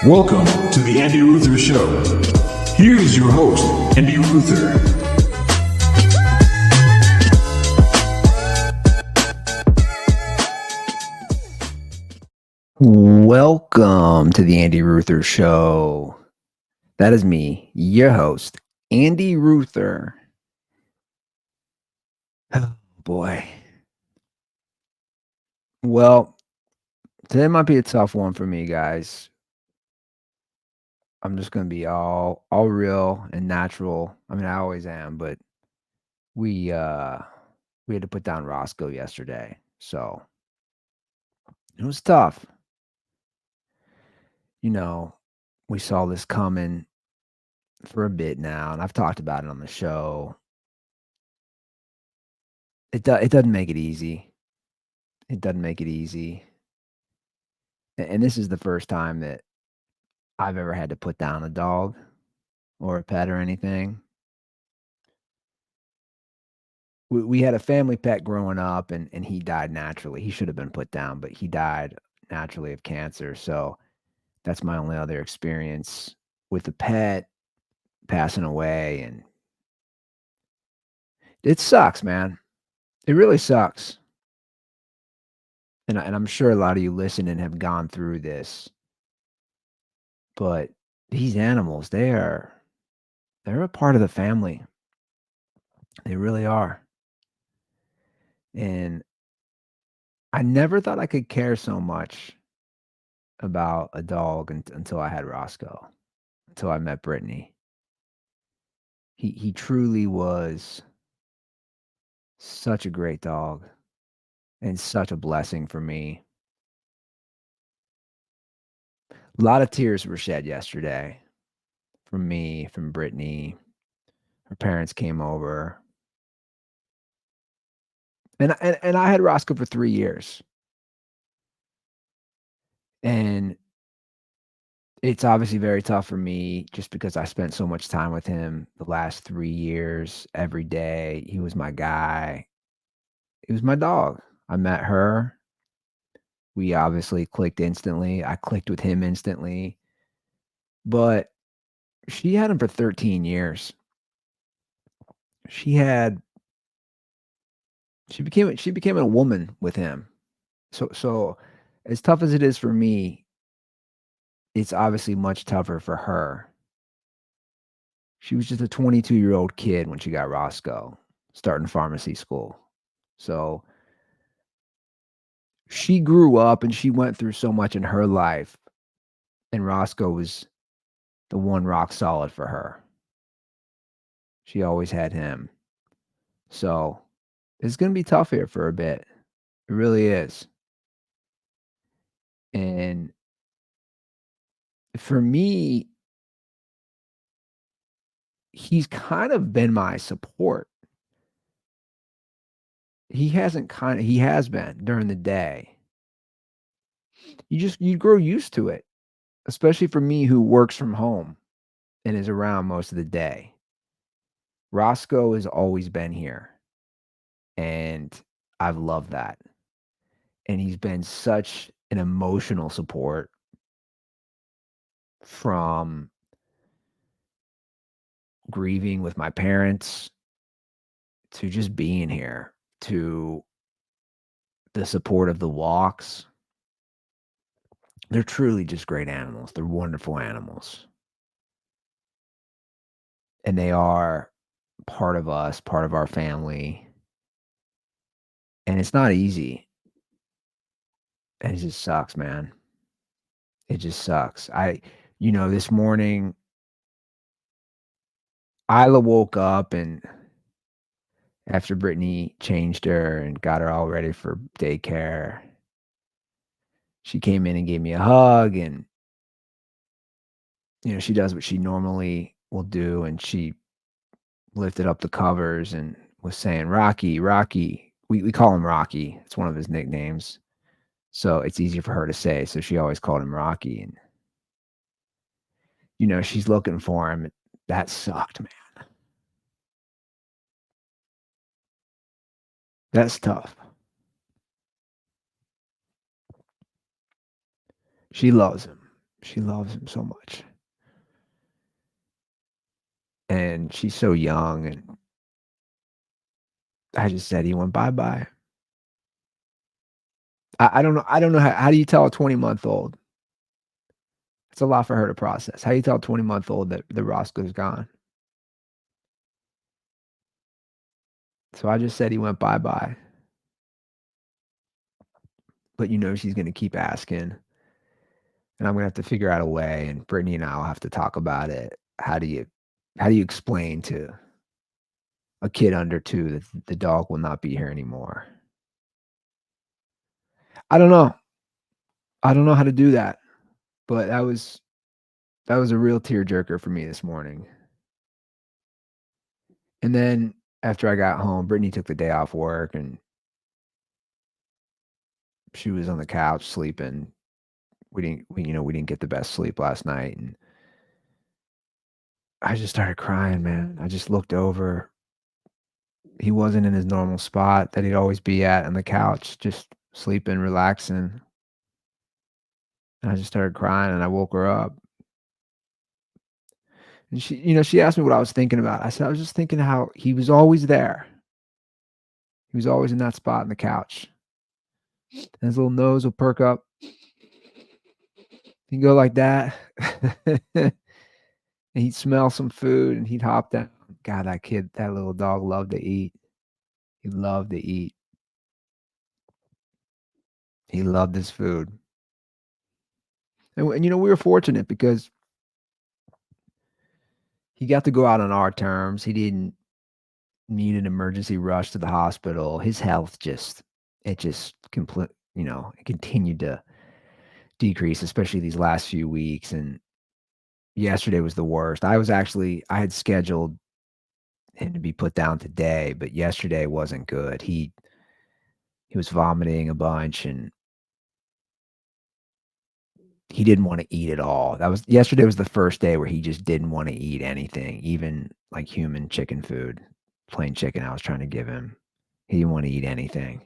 Welcome to the Andy Ruther Show. Here is your host, Andy Ruther. Welcome to the Andy Ruther Show. That is me, your host, Andy Ruther. Oh boy. Well, today might be a tough one for me, guys. I'm just gonna be all real and natural. I mean, I always am, but we uh we had to put down Roscoe yesterday. So it was tough. You know, we saw this coming for a bit now, and I've talked about it on the show. It doesn't make it easy. It doesn't make it easy. And this is the first time that I've ever had to put down a dog or a pet or anything. We had a family pet growing up, and he died naturally. He should have been put down, but he died naturally of cancer. So that's my only other experience with a pet passing away. And it sucks, man. It really sucks. And I'm sure a lot of you listening have gone through this, but these animals, they're a part of the family. They really are. And I never thought I could care so much about a dog until I had Roscoe, until I met Brittany. He truly was such a great dog and such a blessing for me. A lot of tears were shed yesterday from me, from Brittany. Her parents came over. And I had Roscoe for 3 years. And it's obviously very tough for me just because I spent so much time with him the last 3 years, every day. He was my guy. He was my dog. I met her. We obviously clicked instantly. I clicked with him instantly. But she had him for 13 years. She had she became a woman with him. So as tough as it is for me, it's obviously much tougher for her. She was just a 22-year-old kid when she got Roscoe, starting pharmacy school. So she grew up and she went through so much in her life, and Roscoe was the one rock solid for her. She always had him. So it's gonna be tough here for a bit. It really is. And for me, he's kind of been my support. He has been during the day. You grow used to it, especially for me who works from home and is around most of the day. Roscoe has always been here, and I've loved that. And he's been such an emotional support from grieving with my parents to just being here to the support of the walks. They're truly just great animals. They're wonderful animals. And they are part of us, part of our family. And it's not easy. And it just sucks, man. It just sucks. This morning, Isla woke up and after Brittany changed her and got her all ready for daycare, she came in and gave me a hug. And, she does what she normally will do. And she lifted up the covers and was saying, Rocky, Rocky. We call him Rocky. It's one of his nicknames. So it's easy for her to say. So she always called him Rocky. And, she's looking for him. That sucked, man. That's tough. She loves him. She loves him so much, and she's so young, and I just said he went bye-bye. I don't know how do you tell a 20-month-old? It's a lot for her to process. How do you tell a 20-month-old that the Roscoe's gone? So I just said he went bye-bye, but she's gonna keep asking, and I'm gonna have to figure out a way, and Brittany and I will have to talk about it. How do you explain to a kid under 2 that the dog will not be here anymore? I don't know. I don't know how to do that, but that was a real tearjerker for me this morning. And then after I got home, Brittany took the day off work, and she was on the couch sleeping. We didn't get the best sleep last night, and I just started crying, man. I just looked over. He wasn't in his normal spot that he'd always be at on the couch, just sleeping, relaxing. And I just started crying, and I woke her up. And she asked me what I was thinking about. I said, "I was just thinking how he was always there. He was always in that spot on the couch. And his little nose will perk up. He'd go like that. And he'd smell some food, and he'd hop down. God, that little dog loved to eat. He loved to eat. He loved his food. And we were fortunate because he got to go out on our terms. He didn't need an emergency rush to the hospital. His health just it continued to decrease, especially these last few weeks. And yesterday was the worst. I had scheduled him to be put down today, but yesterday wasn't good. He was vomiting a bunch, and he didn't wanna eat at all. That was Yesterday was the first day where he just didn't wanna eat anything, even, like, human chicken food, plain chicken I was trying to give him. He didn't wanna eat anything,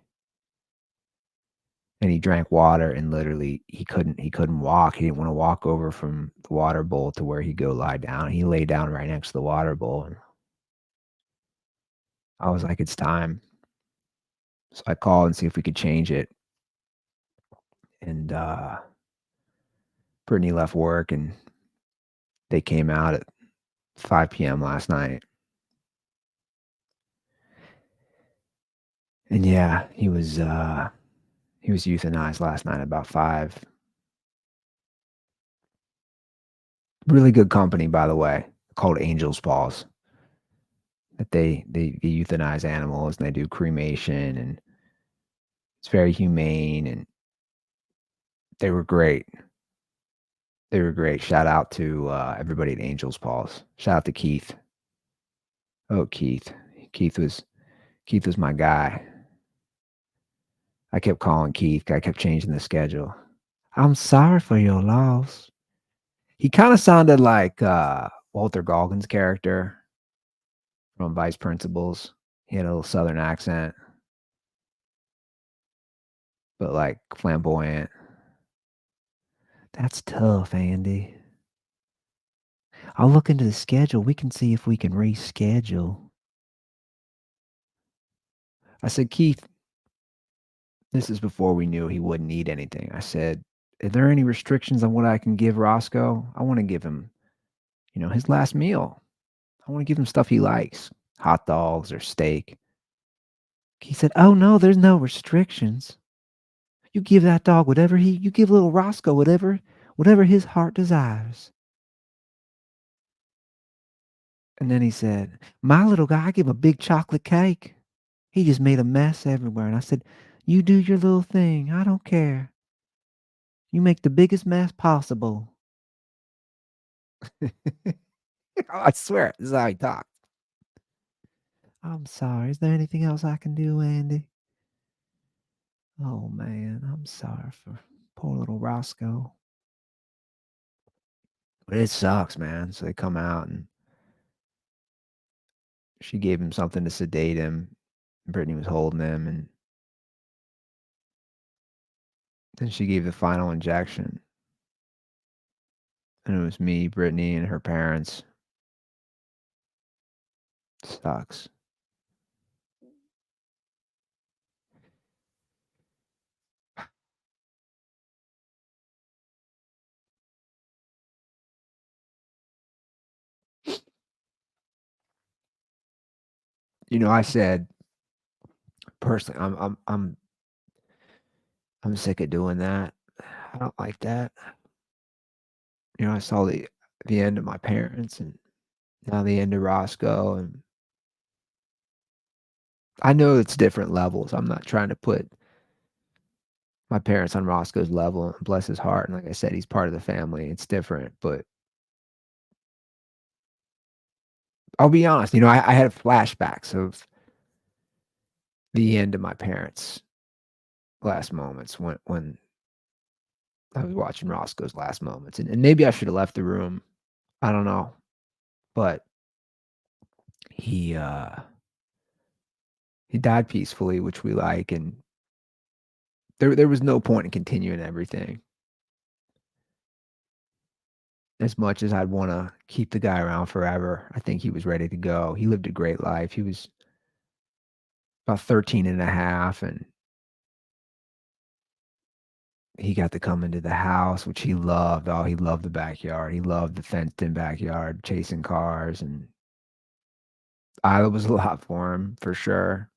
and he drank water, and literally he couldn't walk. He didn't wanna walk over from the water bowl to where he'd go lie down. He lay down right next to the water bowl, and I was like, "It's time." So I called and see if we could change it, and, Brittany left work, and they came out at 5 PM last night. And yeah, he was euthanized last night about 5. Really good company, by the way, called Angel's Paws, that they euthanize animals, and they do cremation, and it's very humane, and they were great. They were great. Shout out to, everybody at Angel's Paws. Shout out to Keith. Oh, Keith. Keith was Keith was my guy. I kept calling Keith. I kept changing the schedule. "I'm sorry for your loss." He kinda sounded like, Walter Goggins' character from Vice Principals. He had a little Southern accent, but, like, flamboyant. "That's tough, Andy. I'll look into the schedule. We can see if we can reschedule." I said, "Keith," this is before we knew he wouldn't eat anything. I said, "Are there any restrictions on what I can give Roscoe? I wanna give him, his last meal. I wanna give him stuff he likes, hot dogs or steak." He said, "Oh, no, there's no restrictions. You give that dog you give little Roscoe whatever his heart desires." And then he said, "My little guy, I give him a big chocolate cake. He just made a mess everywhere." And I said, "You do your little thing. I don't care. You make the biggest mess possible." I swear, this is how he talked. "I'm sorry. Is there anything else I can do, Andy?" "Oh, man, I'm sorry for poor little Roscoe." But it sucks, man. So they come out, and she gave him something to sedate him. Brittany was holding him, and then she gave the final injection. and it was me, Brittany, and her parents. Sucks. I said personally, I'm sick of doing that. I don't like that. I saw the end of my parents and now the end of Roscoe, and I know it's different levels. I'm not trying to put my parents on Roscoe's level, bless his heart, and like I said, he's part of the family. It's different, but I'll be honest, I had flashbacks of the end of my parents' last moments when I was watching Roscoe's last moments, and maybe I should have left the room. I don't know, but he, uh he died peacefully, which we like, and there was no point in continuing everything. As much as I'd wanna keep the guy around forever, I think he was ready to go. He lived a great life. He was about 13 and a half, and he got to come into the house, which he loved. Oh, he loved the backyard. He loved the fenced-in backyard, chasing cars, and Isla was a lot for him, for sure.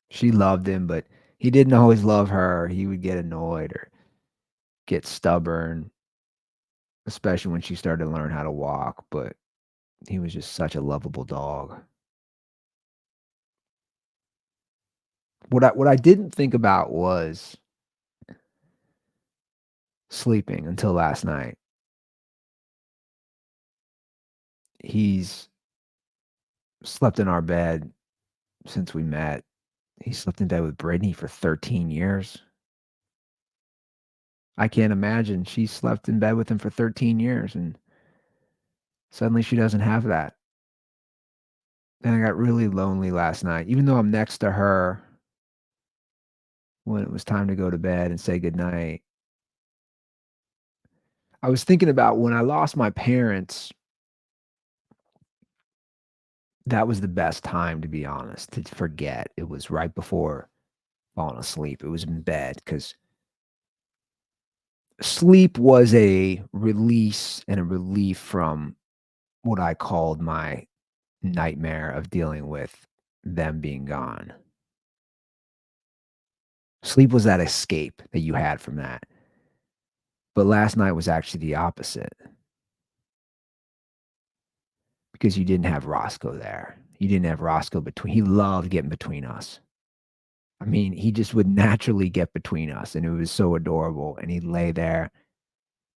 She loved him, but he didn't always love her. He would get annoyed or get stubborn, especially when she started to learn how to walk, but he was just such a lovable dog. What I didn't think about was sleeping until last night. He's slept in our bed since we met. He slept in bed with Brittany for 13 years. I can't imagine she slept in bed with him for 13 years, and suddenly she doesn't have that. And I got really lonely last night, even though I'm next to her when it was time to go to bed and say goodnight. I was thinking about when I lost my parents, that was the best time, to be honest, to forget. It was right before falling asleep. It was in bed because sleep was a release and a relief from what I called my nightmare of dealing with them being gone. Sleep was that escape that you had from that. But last night was actually the opposite because you didn't have Roscoe there. You didn't have Roscoe between. He loved getting between us. I mean, he just would naturally get between us, and it was so adorable. And he'd lay there,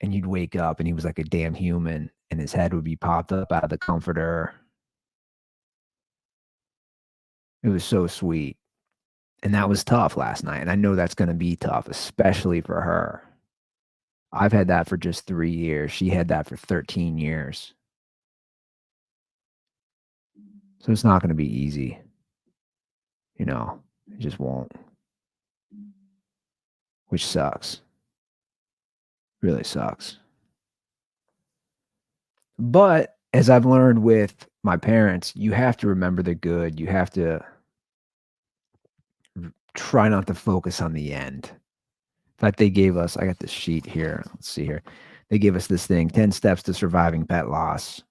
and you'd wake up, and he was like a damn human, and his head would be popped up out of the comforter. It was so sweet. And that was tough last night, and I know that's gonna be tough, especially for her. I've had that for just 3 years. She had that for 13 years. So it's not gonna be easy, you know? It just won't, which sucks. Really sucks. But as I've learned with my parents, you have to remember the good. You have to try not to focus on the end. In fact, they gave us I got this sheet here. Let's see here. They gave us this thing, 10 steps to surviving pet loss.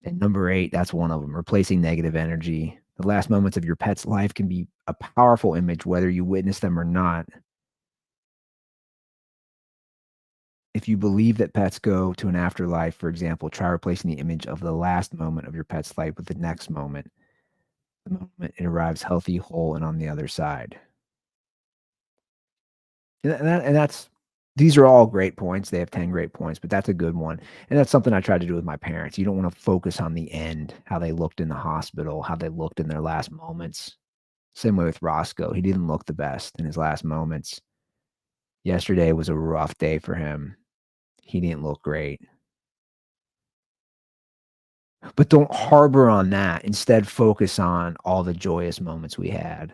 And number 8, that's one of them, replacing negative energy. The last moments of your pet's life can be a powerful image, whether you witness them or not. If you believe that pets go to an afterlife, for example, try replacing the image of the last moment of your pet's life with the next moment. The moment it arrives healthy, whole, and on the other side. And that's these are all great points. They have 10 great points, but that's a good one. And that's something I tried to do with my parents. You don't want to focus on the end, how they looked in the hospital, how they looked in their last moments. Same way with Roscoe. He didn't look the best in his last moments. Yesterday was a rough day for him. He didn't look great. But don't harbor on that. Instead, focus on all the joyous moments we had,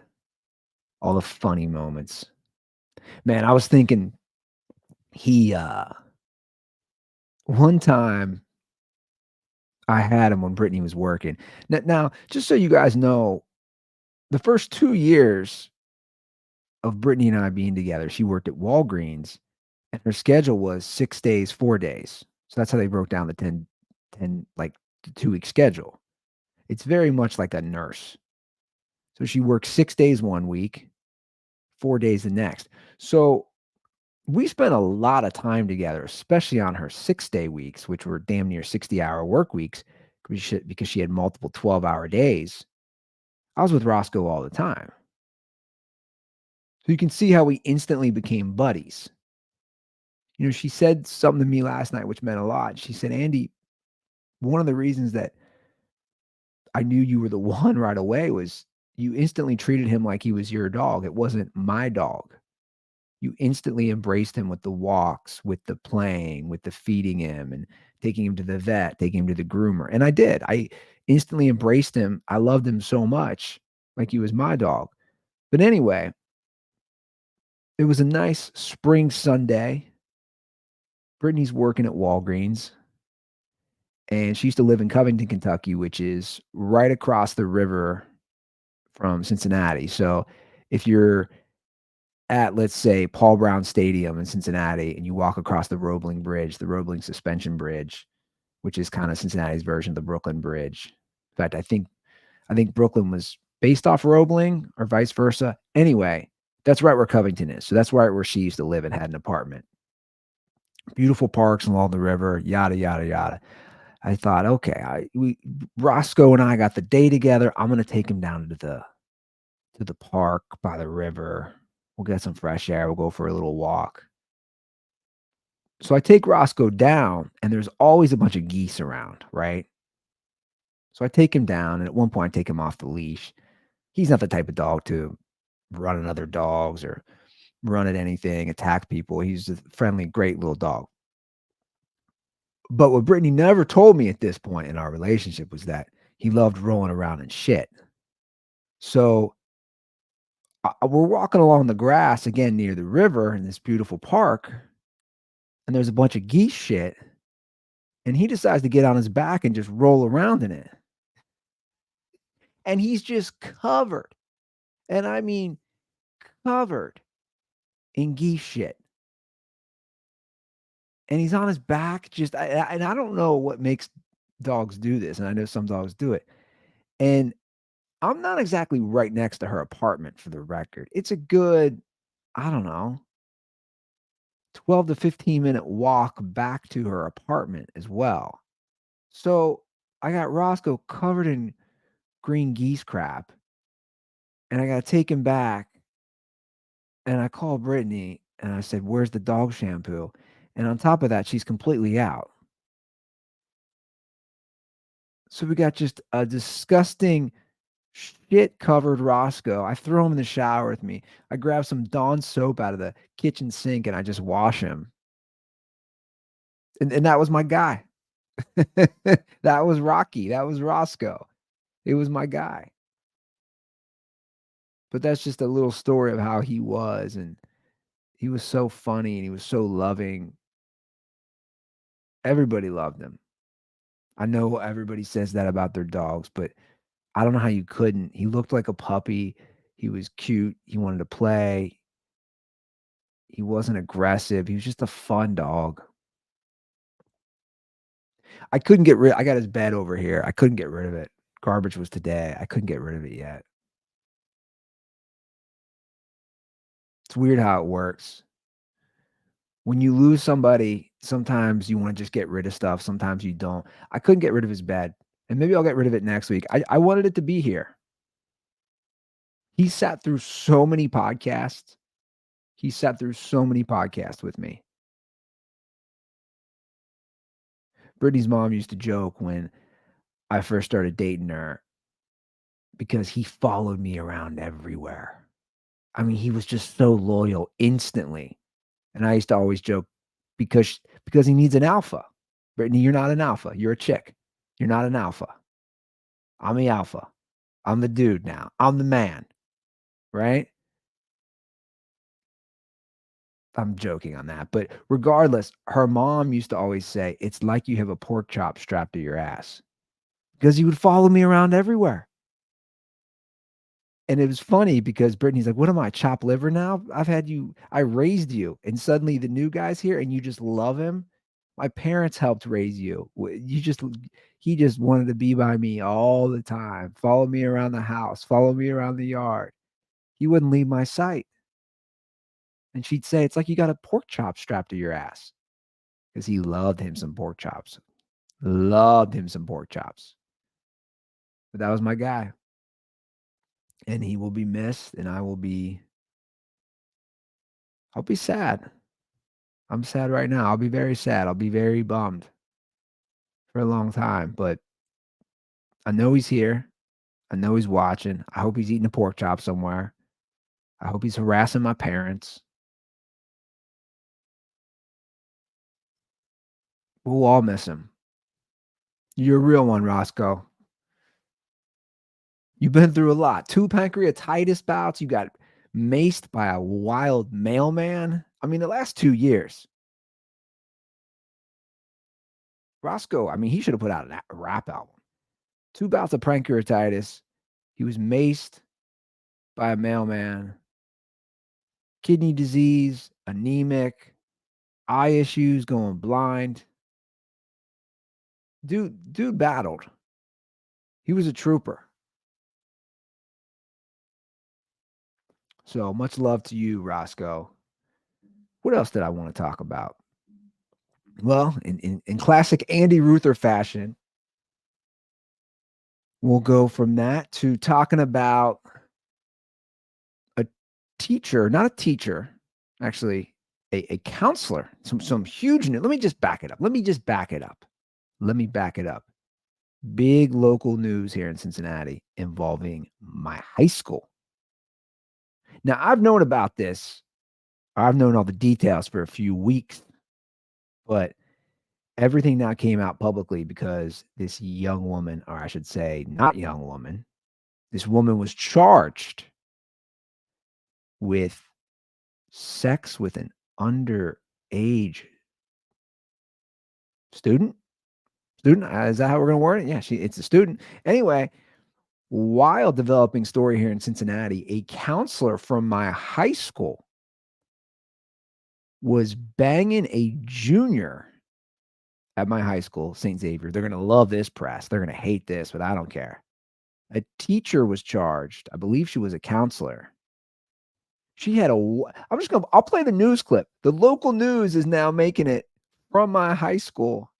all the funny moments. Man, I was thinking he One time, I had him when Brittany was working. Now, just so you guys know, the first 2 years of Brittany and I being together, she worked at Walgreens, and her schedule was 6 days, 4 days. So that's how they broke down the 10, like, the two-week schedule. It's very much like a nurse. So she works 6 days one week, 4 days the next. So we spent a lot of time together, especially on her 6-day weeks, which were damn near 60-hour work weeks because she had multiple 12-hour days. I was with Roscoe all the time. So you can see how we instantly became buddies. She said something to me last night, which meant a lot. She said, Andy, one of the reasons that I knew you were the one right away was you instantly treated him like he was your dog. It wasn't my dog. You instantly embraced him with the walks, with the playing, with the feeding him and taking him to the vet, taking him to the groomer. And I did. I instantly embraced him. I loved him so much, like he was my dog. But anyway, it was a nice spring Sunday. Brittany's working at Walgreens, and she used to live in Covington, Kentucky, which is right across the river from Cincinnati. So if you're at, let's say, Paul Brown Stadium in Cincinnati, and you walk across the Roebling Bridge, the Roebling Suspension Bridge, which is kind of Cincinnati's version of the Brooklyn Bridge. In fact, I think Brooklyn was based off Roebling or vice versa. Anyway, that's right where Covington is. So that's right where she used to live and had an apartment. Beautiful parks along the river, yada yada yada. I thought, okay, Roscoe and I got the day together. I'm gonna take him down to the park by the river. We'll get some fresh air. We'll go for a little walk. So I take Roscoe down, and there's always a bunch of geese around, right? So I take him down, and at one point, I take him off the leash. He's not the type of dog to run at other dogs or run at anything, attack people. He's a friendly, great little dog. But what Brittany never told me at this point in our relationship was that he loved rolling around in shit. So we're walking along the grass again near the river in this beautiful park, and there's a bunch of geese shit. And he decides to get on his back and just roll around in it. And he's just covered, and I mean covered in geese shit. And he's on his back just and I don't know what makes dogs do this, and I know some dogs do it. And I'm not exactly right next to her apartment for the record. It's a good, I don't know, 12 to 15-minute walk back to her apartment as well. So I got Roscoe covered in green geese crap, and I gotta take him back. And I called Brittany and I said, "Where's the dog shampoo?" And on top of that, she's completely out. So we got just a disgusting shit covered Roscoe. I throw him in the shower with me. I grab some Dawn soap out of the kitchen sink and I just wash him. And that was my guy. That was Rocky. That was Roscoe. It was my guy. But that's just a little story of how he was, and he was so funny and he was so loving. Everybody loved him. I know everybody says that about their dogs, but I don't know how you couldn't. He looked like a puppy. He was cute. He wanted to play. He wasn't aggressive. He was just a fun dog. I got his bed over here. I couldn't get rid of it. Garbage was today. I couldn't get rid of it yet. It's weird how it works. When you lose somebody, sometimes you wanna just get rid of stuff, sometimes you don't. I couldn't get rid of his bed, and maybe I'll get rid of it next week. I wanted it to be here. He sat through so many podcasts. He sat through so many podcasts with me. Brittany's mom used to joke when I first started dating her because he followed me around everywhere. I mean, he was just so loyal instantly, and I used to always joke because he needs an alpha. Brittany, you're not an alpha, you're a chick. You're not an alpha. I'm the alpha. I'm the dude now. I'm the man, right? I'm joking on that, but regardless, her mom used to always say, "It's like you have a pork chop strapped to your ass," because he would follow me around everywhere. And it was funny because Brittany's like, "What am I, chopped liver now? I raised you, and suddenly the new guy's here and you just love him? My parents helped raise you. He just wanted to be by me all the time, follow me around the house, follow me around the yard. He wouldn't leave my sight." And she'd say, "It's like you got a pork chop strapped to your ass," because he loved him some pork chops. Loved him some pork chops. But that was my guy, and he will be missed, and I'll be sad. I'm sad right now. I'll be very sad. I'll be very bummed for a long time, but I know he's here. I know he's watching. I hope he's eating a pork chop somewhere. I hope he's harassing my parents. We'll all miss him. You're a real one, Roscoe. You've been through a lot. 2 pancreatitis bouts. You got maced by a wild mailman. I mean, the last 2 years. Roscoe, I mean, he should have put out a rap album. 2 bouts of pancreatitis. He was maced by a mailman. Kidney disease, anemic, eye issues, going blind. Dude battled. He was a trooper. So much love to you, Roscoe. What else did I want to talk about? Well, in classic Andy Ruther fashion, we'll go from that to talking about a teacher, not a teacher, actually a counselor, some huge news. Let me just back it up. Let me back it up. Big local news here in Cincinnati involving my high school. Now, I've known about this. I've known all the details for a few weeks, but everything now came out publicly because this young woman, or I should say, not young woman, this woman was charged with sex with an underage student. Is that how we're going to word it? Yeah, it's a student. Anyway, wild developing story here in Cincinnati. A counselor from my high school was banging a junior at my high school, St. Xavier. They're going to love this press. They're going to hate this, but I don't care. A teacher was charged. I believe she was a counselor. I'll play the news clip. The local news is now making it from my high school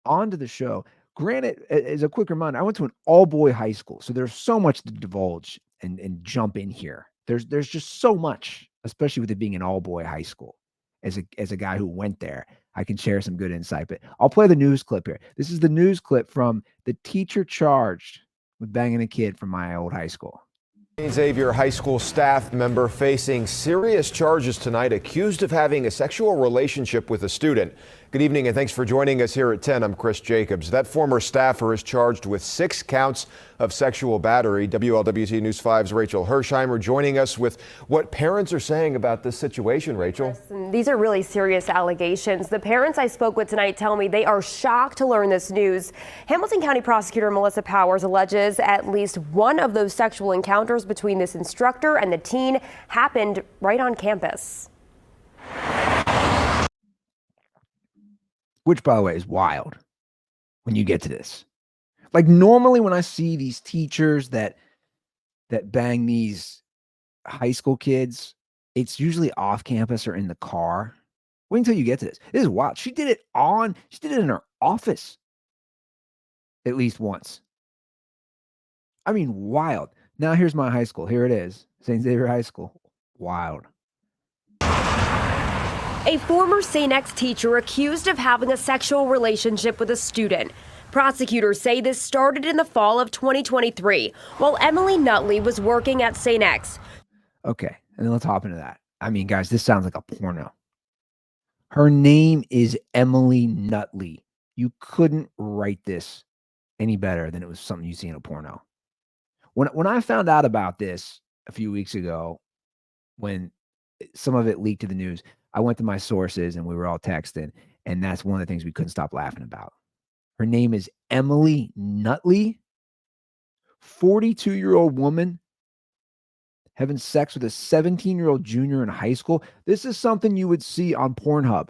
onto the show. Granted, as a quick reminder, I went to an all-boy high school, so there's so much to divulge and jump in here. There's just so much, especially with it being an all-boy high school. As a guy who went there, I can share some good insight. But I'll play the news clip here. This is the news clip from the teacher charged with banging a kid from my old high school. St. Xavier High School staff member facing serious charges tonight, accused of having a sexual relationship with a student. Good evening and thanks for joining us here at 10. I'm Chris Jacobs. That former staffer is charged with 6 counts of sexual battery. WLWT News 5's Rachel Hersheimer joining us with what parents are saying about this situation. Rachel. These are really serious allegations. The parents I spoke with tonight tell me they are shocked to learn this news. Hamilton County Prosecutor Melissa Powers alleges at least one of those sexual encounters between this instructor and the teen happened right on campus. Which, by the way, is wild when you get to this. Like, normally when I see these teachers that bang these high school kids, it's usually off campus or in the car. Wait until you get to this. This is wild. She did it in her office at least once. I mean, wild. Now here's my high school. Here it is. St. Xavier High School. Wild. A former St. X teacher accused of having a sexual relationship with a student. Prosecutors say this started in the fall of 2023 while Emily Nutley was working at St. X. Okay, and then let's hop into that. I mean, guys, this sounds like a porno. Her name is Emily Nutley. You couldn't write this any better than it was something you see in a porno. When I found out about this a few weeks ago, when some of it leaked to the news. I went to my sources and we were all texting, and that's one of the things we couldn't stop laughing about. Her name is Emily Nutley, 42-year-old woman having sex with a 17-year-old junior in high school. This is something you would see on Pornhub.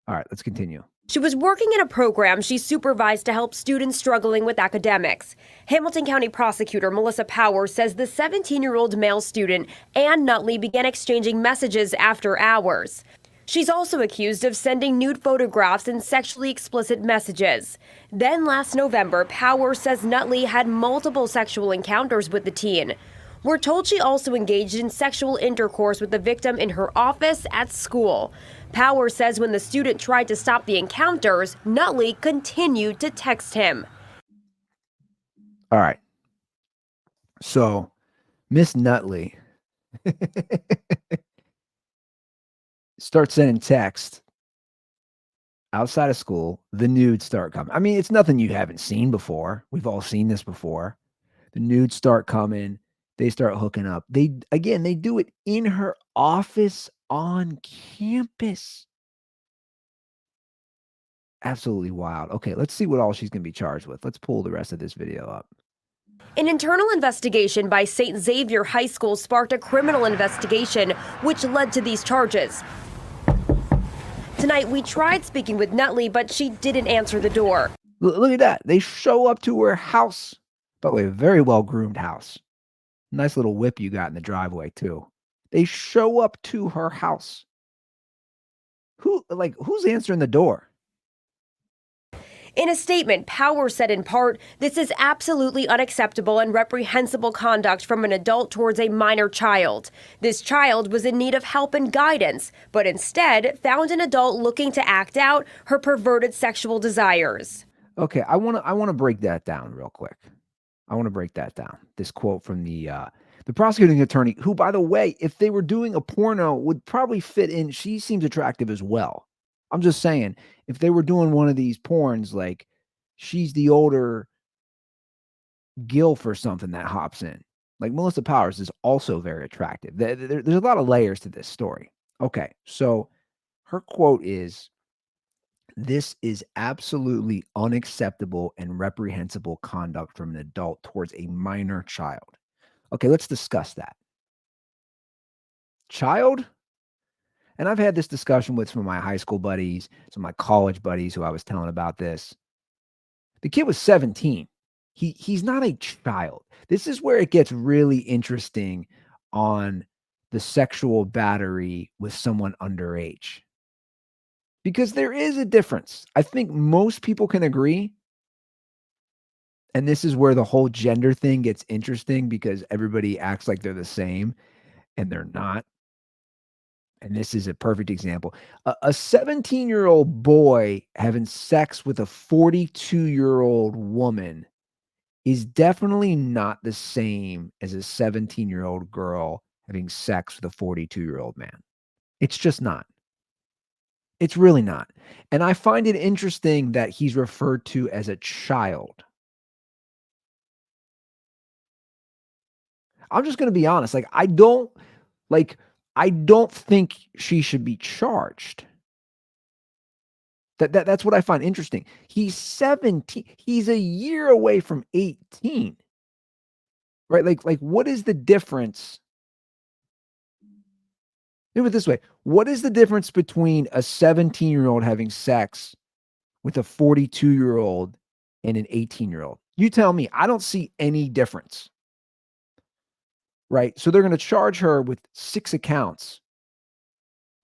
All right, let's continue. She was working in a program she supervised to help students struggling with academics. Hamilton County prosecutor Melissa Powers says the 17-year-old male student and Nutley began exchanging messages after hours. She's also accused of sending nude photographs and sexually explicit messages. Then last November, Powers says Nutley had multiple sexual encounters with the teen. We're told she also engaged in sexual intercourse with the victim in her office at school. Powers says when the student tried to stop the encounters, Nutley continued to text him. All right. So, Miss Nutley starts sending text outside of school. The nudes start coming. I mean, it's nothing you haven't seen before. We've all seen this before. The nudes start coming. They start hooking up. They do it in her office on campus. Absolutely wild. Okay, let's see what all she's going to be charged with. Let's pull the rest of this video up. An internal investigation by St. Xavier High School sparked a criminal investigation, which led to these charges. Tonight, we tried speaking with Nutley, but she didn't answer the door. Look at that. They show up to her house. By the way, a very well-groomed house. Nice little whip you got in the driveway, too. They show up to her house. Who's answering the door? In a statement, Powers said in part, "This is absolutely unacceptable and reprehensible conduct from an adult towards a minor child. This child was in need of help and guidance, but instead found an adult looking to act out her perverted sexual desires." Okay, I want to break that down real quick. I want to break that down. This quote from the prosecuting attorney, who, by the way, if they were doing a porno, would probably fit in. She seems attractive as well. I'm just saying, if they were doing one of these porns, like she's the older gilf or something that hops in. Like Melissa Powers is also very attractive. There's a lot of layers to this story. Okay, so her quote is, "This is absolutely unacceptable and reprehensible conduct from an adult towards a minor child." Okay, let's discuss that. Child? And I've had this discussion with some of my high school buddies, some of my college buddies who I was telling about this. The kid was 17. He's not a child. This is where it gets really interesting on the sexual battery with someone underage. Because there is a difference. I think most people can agree. And this is where the whole gender thing gets interesting because everybody acts like they're the same and they're not. And this is a perfect example. A 17-year-old boy having sex with a 42-year-old woman is definitely not the same as a 17-year-old girl having sex with a 42-year-old man. It's just not. It's really not. And I find it interesting that he's referred to as a child. I'm just going to be honest. I don't think she should be charged. That's what I find interesting. He's 17. He's a year away from 18. Right? Like what is the difference? Think of it this way. What is the difference between a 17-year-old having sex with a 42-year-old and an 18-year-old? You tell me. I don't see any difference. Right? So they're going to charge her with 6 accounts.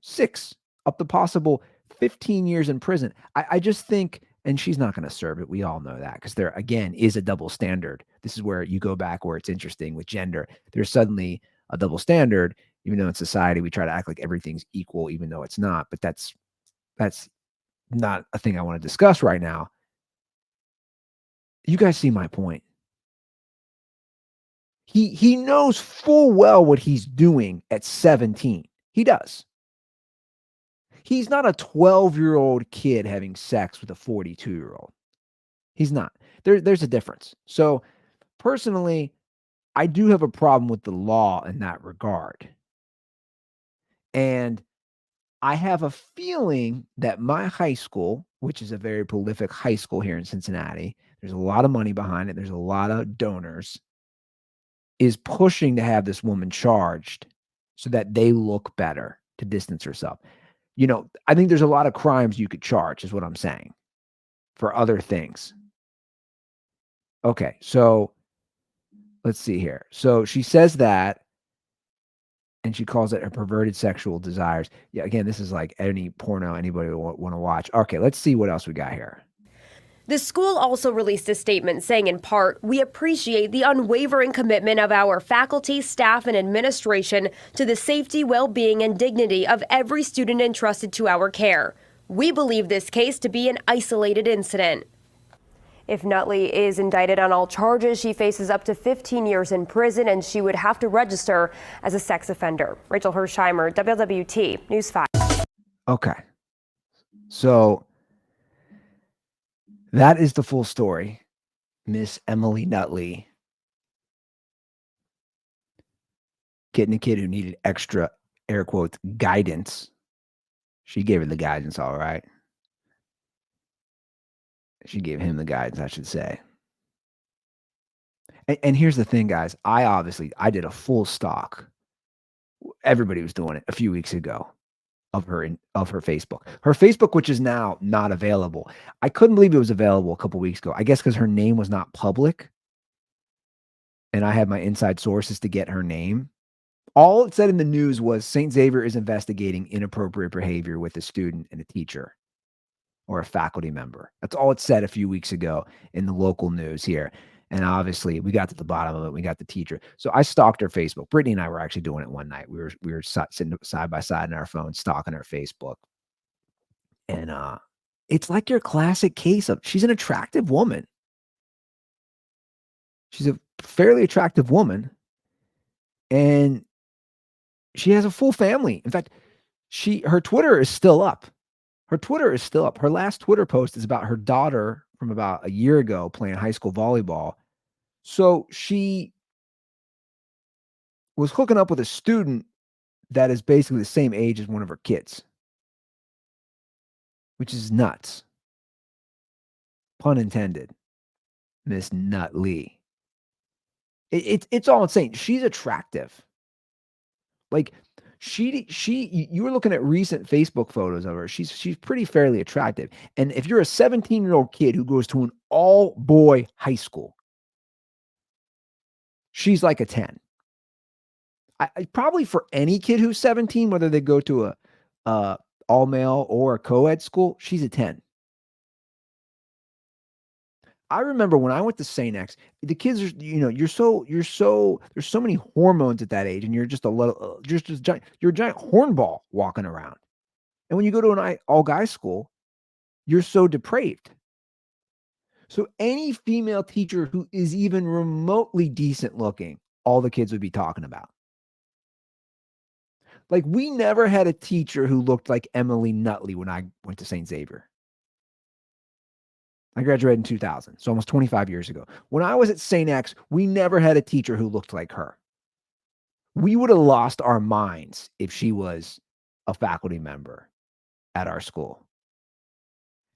6, up to possible 15 years in prison. I just think, and she's not going to serve it. We all know that because there, again, is a double standard. This is where you go back where it's interesting with gender. There's suddenly a double standard, even though in society we try to act like everything's equal, even though it's not. But that's not a thing I want to discuss right now. You guys see my point. He knows full well what he's doing at 17. He does. He's not a 12-year-old kid having sex with a 42-year-old. He's not. There's a difference. So personally, I do have a problem with the law in that regard. And I have a feeling that my high school, which is a very prolific high school here in Cincinnati, there's a lot of money behind it, there's a lot of donors, is pushing to have this woman charged so that they look better to distance herself. I think there's a lot of crimes you could charge, is what I'm saying, for other things. Okay, so let's see here. So she says that, and she calls it her perverted sexual desires. Yeah, again, this is like any porno anybody would want to watch. Okay, let's see what else we got here. The school also released a statement saying, in part, "We appreciate the unwavering commitment of our faculty, staff, and administration to the safety, well-being, and dignity of every student entrusted to our care. We believe this case to be an isolated incident." If Nutley is indicted on all charges, she faces up to 15 years in prison, and she would have to register as a sex offender. Rachel Hersheimer, WLWT News 5. Okay, so that is the full story. Miss Emily Nutley getting a kid who needed extra, air quotes, guidance. She gave her the guidance, all right. She gave him the guidance, I should say. And here's the thing, guys. I did a full stock. Everybody was doing it a few weeks ago of her Facebook. Her Facebook, which is now not available. I couldn't believe it was available a couple weeks ago. I guess because her name was not public. And I had my inside sources to get her name. All it said in the news was St. Xavier is investigating inappropriate behavior with a student and a teacher or a faculty member. That's all it said a few weeks ago in the local news here. And obviously, we got to the bottom of it. We got the teacher. So I stalked her Facebook. Brittany and I were actually doing it one night. We were sitting side by side in our phones, stalking her Facebook. And it's like your classic case of, she's an attractive woman. She's a fairly attractive woman. And she has a full family. In fact, her Twitter is still up. Her last Twitter post is about her daughter from about a year ago playing high school volleyball. So she was hooking up with a student that is basically the same age as one of her kids, which is nuts. Pun intended. Miss Nutley. It's all insane. She's attractive. Like, you were looking at recent Facebook photos of her. She's pretty fairly attractive. And if you're a 17-year-old kid who goes to an all-boy high school, she's like a 10. I probably for any kid who's 17, whether they go to a all-male or a co-ed school, she's a 10. I remember when I went to St. X, the kids are, there's so many hormones at that age, and you're just you're a giant hornball walking around. And when you go to an all-guys school, you're so depraved. So any female teacher who is even remotely decent looking, all the kids would be talking about. Like, we never had a teacher who looked like Emily Nutley when I went to St. Xavier. I graduated in 2000, so almost 25 years ago. When I was at St. X, we never had a teacher who looked like her. We would have lost our minds if she was a faculty member at our school.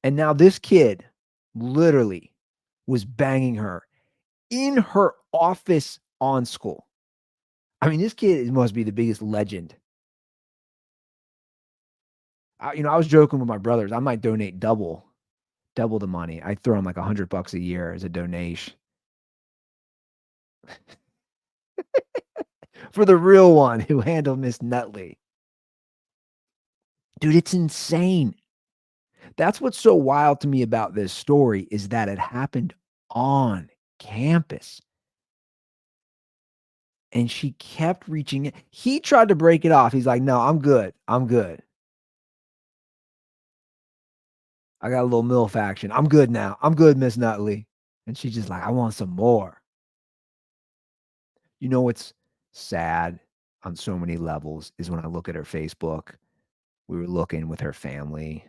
And now this kid literally was banging her in her office on school. I mean, this kid must be the biggest legend. I was joking with my brothers. I might donate double the money. I throw him like $100 a year as a donation for the real one who handled Miss Nutley. Dude, it's insane. That's what's so wild to me about this story is that it happened on campus. And she kept reaching it. He tried to break it off. He's like, no, I'm good. I got a little MILF action. I'm good now. I'm good, Miss Nutley. And she's just like, I want some more. You know what's sad on so many levels is when I look at her Facebook, we were looking with her family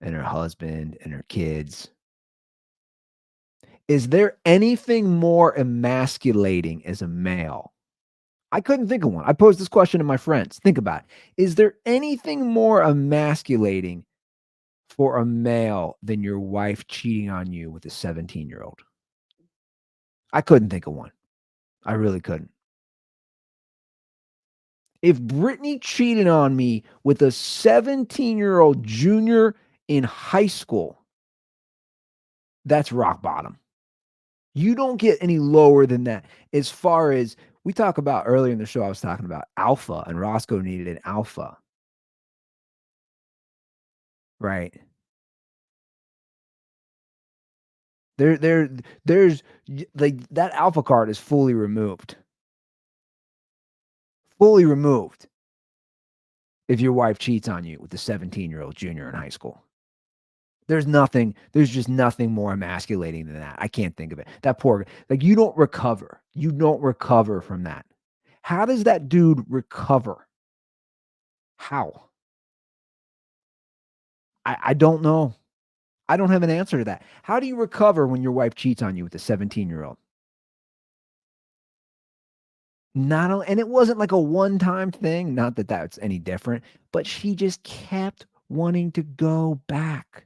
and her husband and her kids. Is there anything more emasculating as a male? I couldn't think of one. I posed this question to my friends. Think about it. Is there anything more emasculating for a male than your wife cheating on you with a 17-year-old? I couldn't think of one. I really couldn't. If Brittany cheated on me with a 17-year-old junior in high school, that's rock bottom. You don't get any lower than that. As far as we talk about earlier in the show, I was talking about alpha, and Roscoe needed an alpha. Right. There's like that alpha card is fully removed. Fully removed if your wife cheats on you with a 17-year-old junior in high school. There's just nothing more emasculating than that. I can't think of it. That poor, like, you don't recover. You don't recover from that. How does that dude recover? How? I don't know. I don't have an answer to that. How do you recover when your wife cheats on you with a 17-year-old? Not only, and it wasn't like a one-time thing, not that that's any different, but she just kept wanting to go back.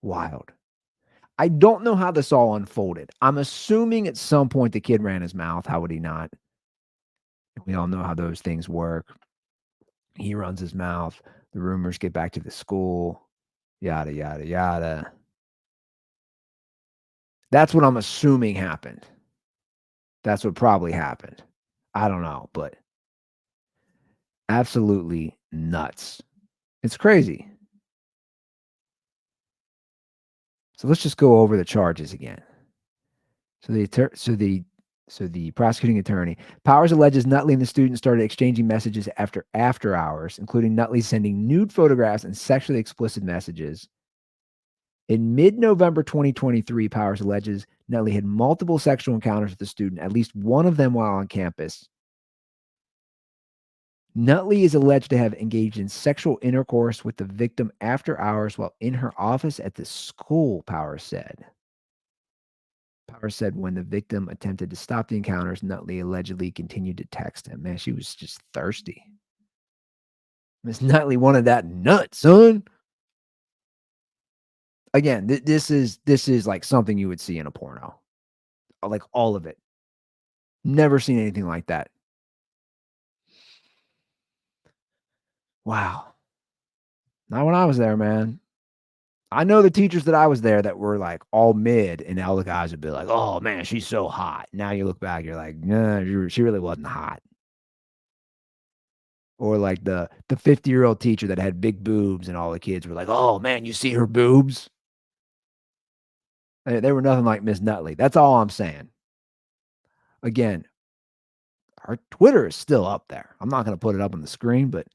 Wild. I don't know how this all unfolded. I'm assuming at some point the kid ran his mouth. How would he not? We all know how those things work. He runs his mouth. The rumors get back to the school. Yada, yada, yada. That's what I'm assuming happened. That's what probably happened. I don't know, but absolutely nuts. It's crazy. So let's just go over the charges again. So the prosecuting attorney, Powers alleges Nutley and the student started exchanging messages after hours, including Nutley sending nude photographs and sexually explicit messages. In mid-November 2023, Powers alleges Nutley had multiple sexual encounters with the student, at least one of them while on campus. Nutley is alleged to have engaged in sexual intercourse with the victim after hours while in her office at the school, Powers said. Powers said when the victim attempted to stop the encounters, Nutley allegedly continued to text him. Man, she was just thirsty. Miss Nutley wanted that nut, son. Again, this is like something you would see in a porno. Like all of it. Never seen anything like that. Wow. Not when I was there, man. I know the teachers that I was there that were like all mid, and all the guys would be like, "Oh man, she's so hot." Now you look back, you're like, "Nah, she really wasn't hot." Or like the 50-year-old teacher that had big boobs, and all the kids were like, "Oh man, you see her boobs?" They were nothing like Miss Nutley. That's all I'm saying. Again, our Twitter is still up there. I'm not going to put it up on the screen, but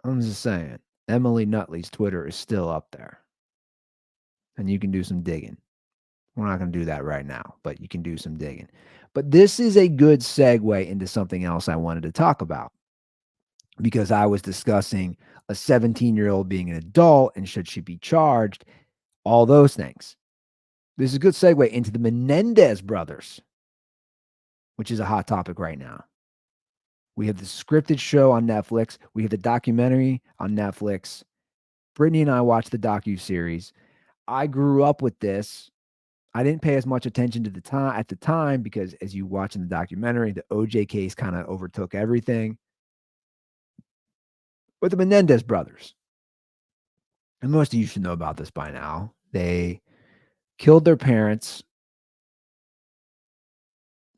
I'm just saying, Emily Nutley's Twitter is still up there. And you can do some digging. We're not going to do that right now, but you can do some digging. But this is a good segue into something else I wanted to talk about, because I was discussing a 17-year-old being an adult and should she be charged, all those things. This is a good segue into the Menendez brothers, which is a hot topic right now. We have the scripted show on Netflix. We have the documentary on Netflix. Brittany and I watched the docuseries. I grew up with this. I didn't pay as much attention to the time at the time because, as you watch in the documentary, the OJ case kind of overtook everything. But the Menendez brothers, and most of you should know about this by now, they killed their parents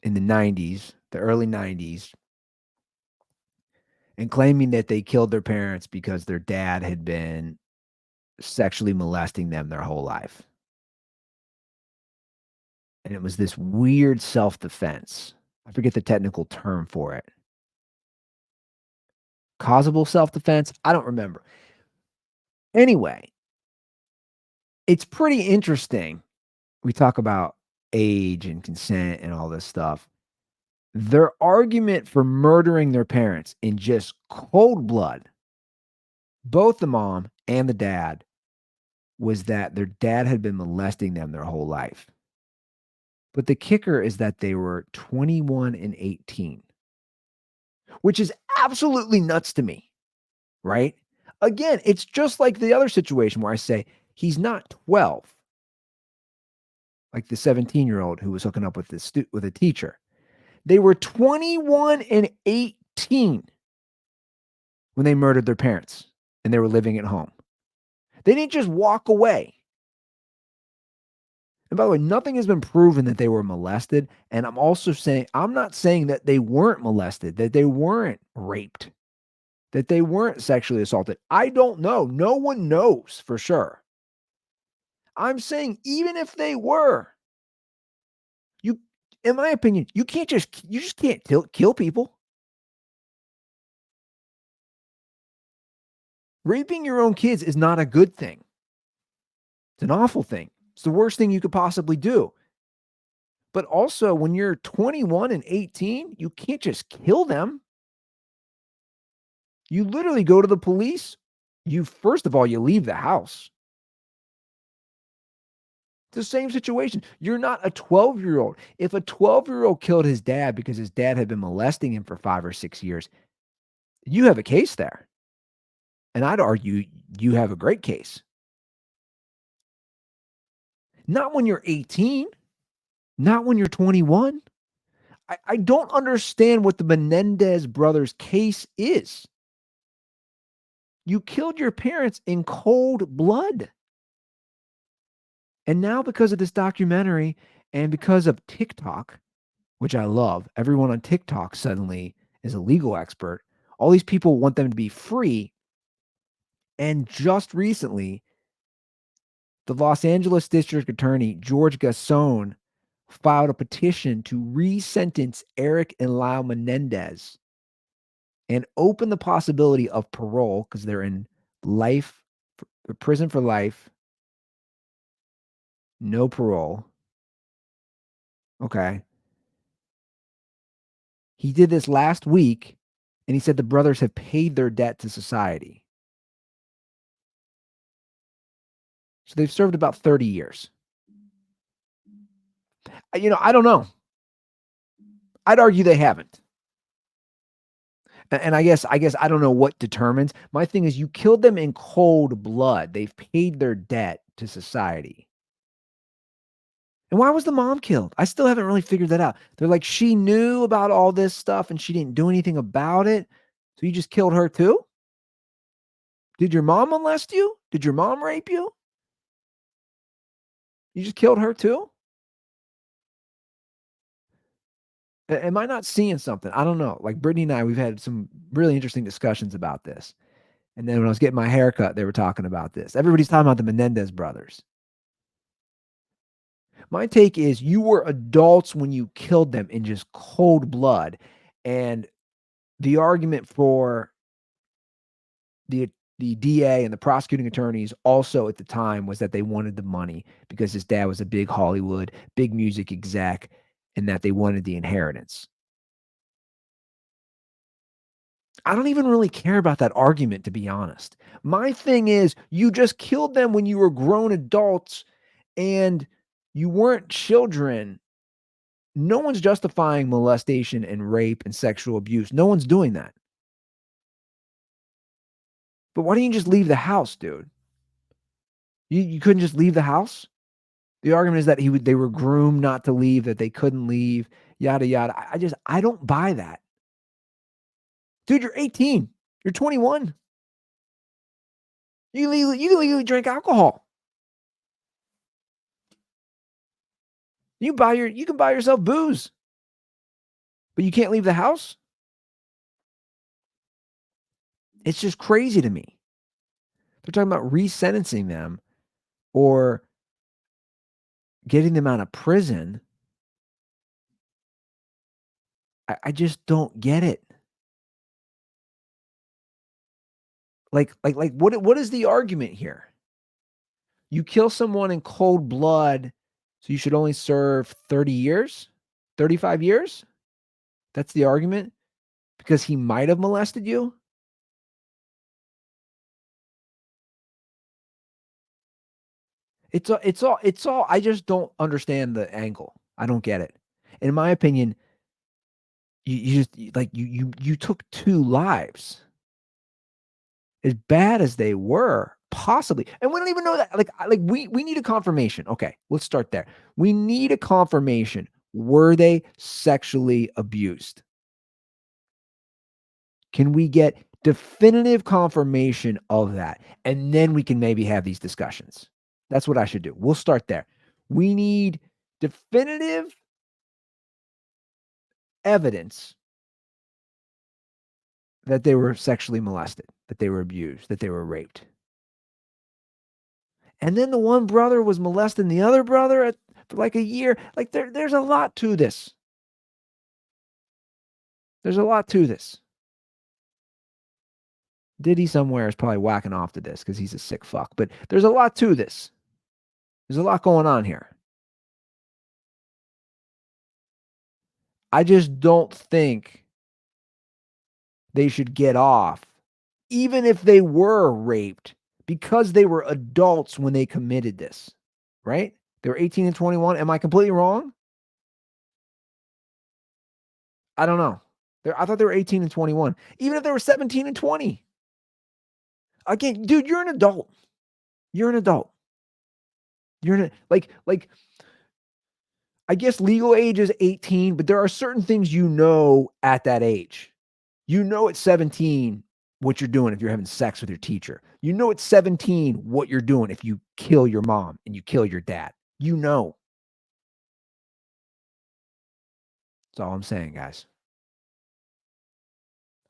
in the 90s, the early 90s, and claiming that they killed their parents because their dad had been sexually molesting them their whole life. And it was this weird self-defense. I forget the technical term for it. Causable self-defense? I don't remember. Anyway, it's pretty interesting. We talk about age and consent and all this stuff. Their argument for murdering their parents in just cold blood, both the mom and the dad, was that their dad had been molesting them their whole life. But the kicker is that they were 21 and 18, which is absolutely nuts to me, right? Again, it's just like the other situation where I say he's not 12, like the 17-year-old who was hooking up with with a teacher. They were 21 and 18 when they murdered their parents and they were living at home. They didn't just walk away. And by the way, nothing has been proven that they were molested. And I'm also saying, I'm not saying that they weren't molested, that they weren't raped, that they weren't sexually assaulted. I don't know. No one knows for sure. I'm saying even if they were, in my opinion, you just can't kill people. Raping your own kids is not a good thing. It's an awful thing. It's the worst thing you could possibly do. But also, when you're 21 and 18, you can't just kill them. You literally go to the police. First of all, you leave the house. It's the same situation. You're not a 12-year-old. If a 12-year-old killed his dad because his dad had been molesting him for 5 or 6 years, you have a case there. And I'd argue you have a great case. Not when you're 18. Not when you're 21. I don't understand what the Menendez brothers case is. You killed your parents in cold blood. And now because of this documentary and because of TikTok, which I love, everyone on TikTok suddenly is a legal expert. All these people want them to be free. And just recently, the Los Angeles District Attorney, George Gascon, filed a petition to re-sentence Eric and Lyle Menendez and open the possibility of parole because they're in prison for life, no parole. Okay. He did this last week, and he said the brothers have paid their debt to society. So they've served about 30 years. I don't know. I'd argue they haven't. And I guess I don't know what determines. My thing is you killed them in cold blood. They've paid their debt to society. And why was the mom killed? I still haven't really figured that out. They're like, she knew about all this stuff and she didn't do anything about it. So you just killed her too? Did your mom molest you? Did your mom rape you? You just killed her too? Am I not seeing something? I don't know. Like Brittany and I, we've had some really interesting discussions about this. And then when I was getting my haircut, they were talking about this. Everybody's talking about the Menendez brothers. My take is you were adults when you killed them in just cold blood. And the argument for the DA and the prosecuting attorneys also at the time was that they wanted the money because his dad was a big Hollywood, big music exec, and that they wanted the inheritance. I don't even really care about that argument, to be honest. My thing is you just killed them when you were grown adults and you weren't children. No one's justifying molestation and rape and sexual abuse. No one's doing that. But why didn't you just leave the house, dude? You couldn't just leave the house? The argument is that they were groomed not to leave, that they couldn't leave, yada, yada. I don't buy that. Dude, you're 18. You're 21. You can legally drink alcohol. You can buy yourself booze. But you can't leave the house? It's just crazy to me. They're talking about resentencing them or getting them out of prison. I just don't get it. Like what is the argument here? You kill someone in cold blood, so you should only serve 30 years? 35 years? That's the argument? Because he might have molested you? It's all I just don't understand the angle. I don't get it. In my opinion, you took 2 lives. As bad as they were, possibly, and we don't even know that. We need a confirmation. Okay, let's start there. We need a confirmation. Were they sexually abused? Can we get definitive confirmation of that? And then we can maybe have these discussions. That's what I should do. We'll start there. We need definitive evidence that they were sexually molested, that they were abused, that they were raped. And then the one brother was molesting the other brother for like a year. Like there's a lot to this. There's a lot to this. Diddy somewhere is probably whacking off to this because he's a sick fuck. But there's a lot to this. There's a lot going on here. I just don't think they should get off, even if they were raped, because they were adults when they committed this, right? They were 18 and 21. Am I completely wrong? I don't know. I thought they were 18 and 21. Even if they were 17 and 20. Again, dude, you're an adult. You're an adult. You're like I guess legal age is 18, but there are certain things you know at that age. You know at 17 what you're doing if you're having sex with your teacher. You know at 17 what you're doing if you kill your mom and you kill your dad. You know. That's all I'm saying, guys.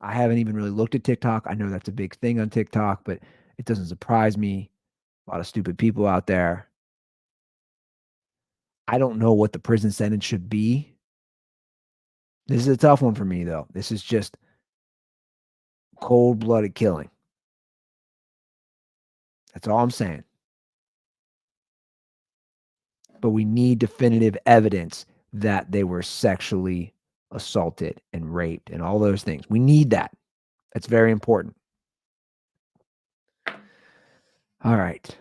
I haven't even really looked at TikTok. I know that's a big thing on TikTok, but it doesn't surprise me. A lot of stupid people out there. I don't know what the prison sentence should be. This is a tough one for me, though. This is just cold-blooded killing. That's all I'm saying. But we need definitive evidence that they were sexually assaulted and raped and all those things. We need that. That's very important. All right.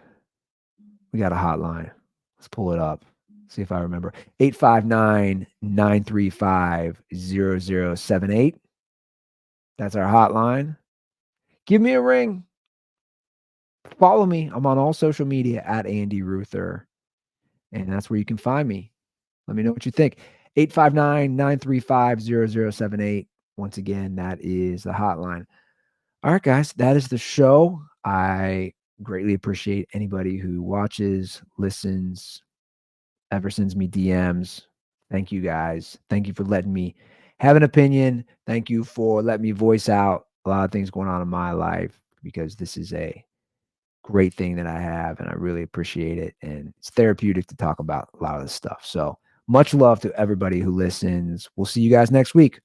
We got a hotline. Let's pull it up. See if I remember. 859-935-0078. That's our hotline. Give me a ring. Follow me. I'm on all social media at Andy Ruther. And that's where you can find me. Let me know what you think. 859-935-0078. Once again, that is the hotline. All right, guys, that is the show. I greatly appreciate anybody who watches, listens, ever sends me DMs. Thank you, guys. Thank you for letting me have an opinion. Thank you for letting me voice out a lot of things going on in my life, because this is a great thing that I have, and I really appreciate it. And it's therapeutic to talk about a lot of this stuff. So much love to everybody who listens. We'll see you guys next week.